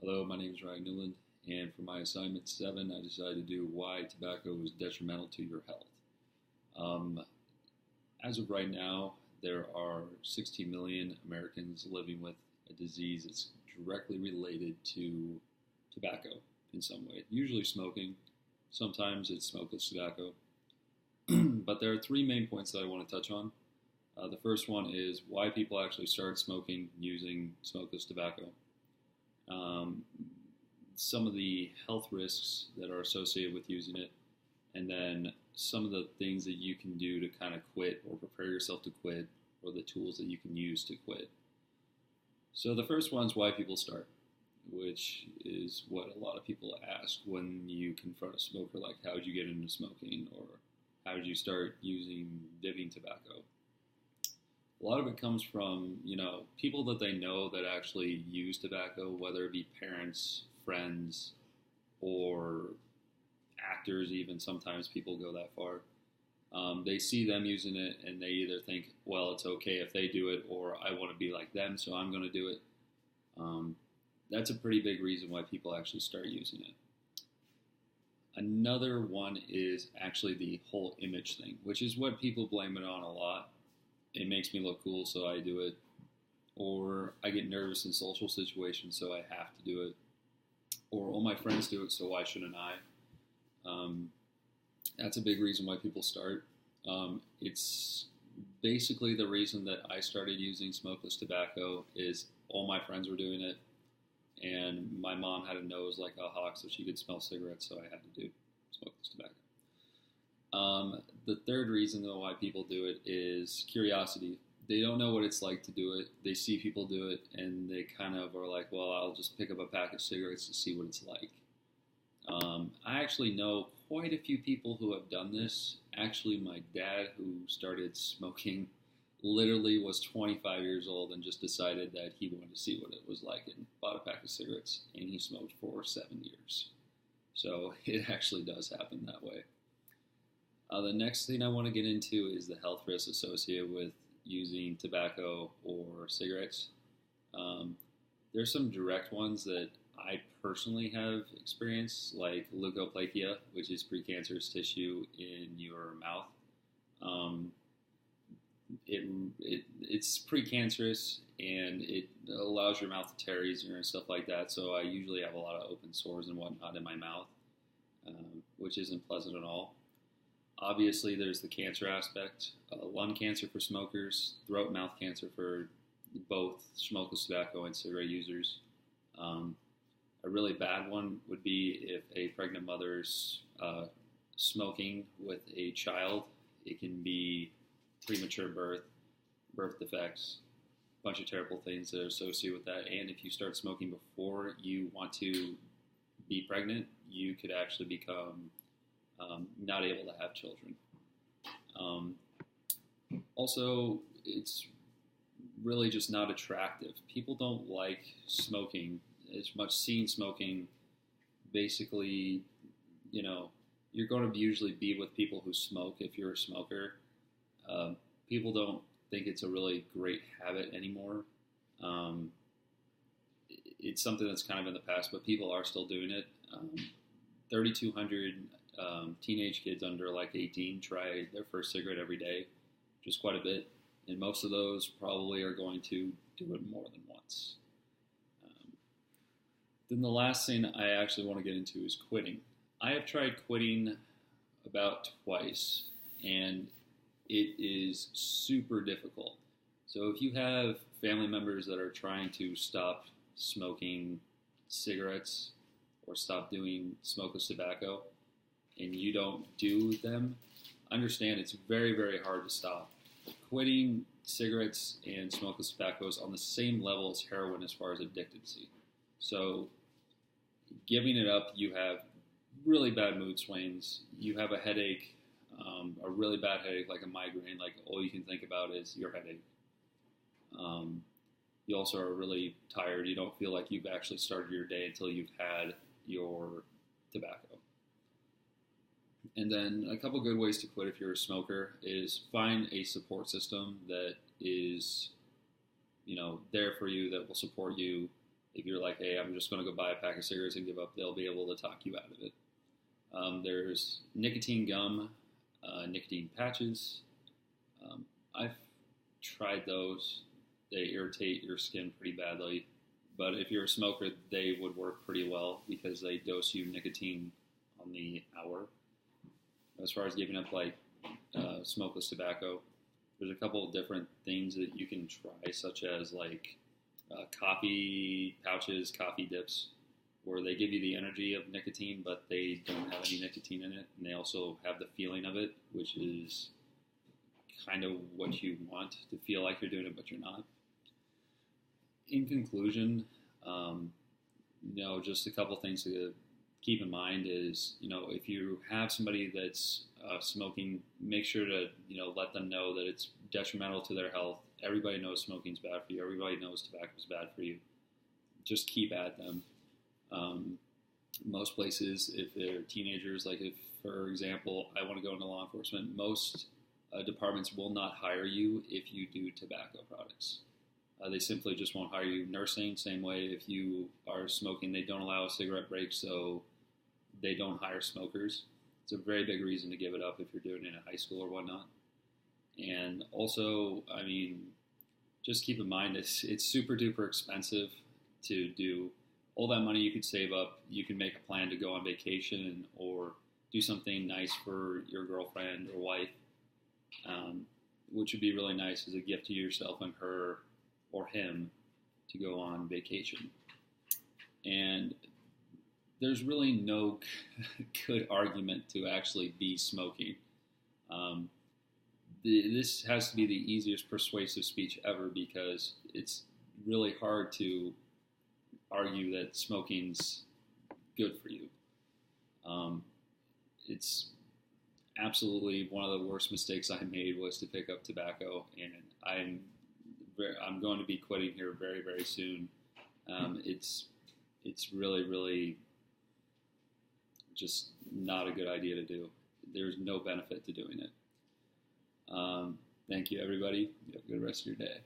Hello, my name is Ryan Newland, and for my assignment 7, I decided to do why tobacco is detrimental to your health. Um, as of right now, there are 60 million Americans living with a disease that's directly related to tobacco in some way. Usually smoking, sometimes it's smokeless tobacco. But there are three main points that I want to touch on. The first one is why people actually start smoking using smokeless tobacco. Um, some of the health risks that are associated with using it, and then some of the things that you can do to kind of quit or prepare yourself to quit, or the tools that you can use to quit. So the first one is why people start, which is what a lot of people ask when you confront a smoker, like how did you get into smoking, or how did you start using dipping tobacco? A lot of it comes from, people that they know that actually use tobacco, whether it be parents, friends, or actors even. Sometimes people go that far. They see them using it and they either think, well, it's okay if they do it, or I want to be like them, so I'm going to do it. That's a pretty big reason why people actually start using it. Another one is actually the whole image thing, which is what people blame it on a lot. It makes me look cool, so I do it. Or I get nervous in social situations, so I have to do it. Or all my friends do it, so why shouldn't I? That's a big reason why people start. It's basically the reason that I started using smokeless tobacco is all my friends were doing it, and my mom had a nose like a hawk, so she could smell cigarettes, so I had to do smokeless tobacco. The third reason, though, why people do it is curiosity. They don't know what it's like to do it. They see people do it, and they kind of are like, well, I'll just pick up a pack of cigarettes to see what it's like. I actually know quite a few people who have done this. Actually, my dad, who started smoking, literally was 25 years old and just decided that he wanted to see what it was like and bought a pack of cigarettes, and he smoked for 7 years. So it actually does happen that way. The next thing I want to get into is the health risks associated with using tobacco or cigarettes. There's some direct ones that I personally have experienced, like leukoplakia, which is precancerous tissue in your mouth. It's precancerous, and it allows your mouth to tear easier and stuff like that. So I usually have a lot of open sores and whatnot in my mouth, which isn't pleasant at all. Obviously, there's the cancer aspect, lung cancer for smokers, throat mouth cancer for both smokeless tobacco and cigarette users. A really bad one would be if a pregnant mother's smoking with a child. It can be premature birth defects, a bunch of terrible things that are associated with that. And if you start smoking before you want to be pregnant, you could actually become not able to have children. Also, it's really just not attractive. People don't like smoking as much. Seeing smoking, basically, you're going to usually be with people who smoke if you're a smoker. People don't think it's a really great habit anymore. It's something that's kind of in the past, but people are still doing it. 3,200 teenage kids under like 18 try their first cigarette every day, which is quite a bit. And most of those probably are going to do it more than once. Then the last thing I actually want to get into is quitting. I have tried quitting about twice, and it is super difficult. So if you have family members that are trying to stop smoking cigarettes or stop doing smokeless tobacco, and you don't do them, understand it's very, very hard to stop. Quitting cigarettes and smokeless tobacco is on the same level as heroin as far as addictancy. So giving it up, you have really bad mood swings. You have a headache, a really bad headache, like a migraine. Like all you can think about is your headache. You also are really tired. You don't feel like you've actually started your day until you've had your tobacco. And then a couple good ways to quit if you're a smoker is find a support system that is, there for you, that will support you. If you're like, hey, I'm just going to go buy a pack of cigarettes and give up, they'll be able to talk you out of it. There's nicotine gum, nicotine patches. I've tried those. They irritate your skin pretty badly. But if you're a smoker, they would work pretty well because they dose you nicotine on the hour. As far as giving up like smokeless tobacco, there's a couple of different things that you can try, such as like coffee pouches, coffee dips, where they give you the energy of nicotine, but they don't have any nicotine in it, and they also have the feeling of it, which is kind of what you want, to feel like you're doing it, but you're not. In conclusion, just a couple things to keep in mind is, if you have somebody that's smoking, make sure to, let them know that it's detrimental to their health. Everybody knows smoking's bad for you. Everybody knows tobacco's bad for you. Just keep at them. Most places, if they're teenagers, like if, for example, I want to go into law enforcement, most departments will not hire you if you do tobacco products. They simply just won't hire you. Nursing, same way. If you are smoking, they don't allow a cigarette break, so they don't hire smokers. It's a very big reason to give it up if you're doing it in high school or whatnot. And also, just keep in mind it's super duper expensive to do. All that money you could save up, you can make a plan to go on vacation or do something nice for your girlfriend or wife, which would be really nice as a gift to yourself and her or him to go on vacation. And there's really no good argument to actually be smoking. This has to be the easiest persuasive speech ever because it's really hard to argue that smoking's good for you. It's absolutely one of the worst mistakes I made was to pick up tobacco, and I'm going to be quitting here very, very soon. It's really, really just not a good idea to do. There's no benefit to doing it. Thank you, everybody. You have a good rest of your day.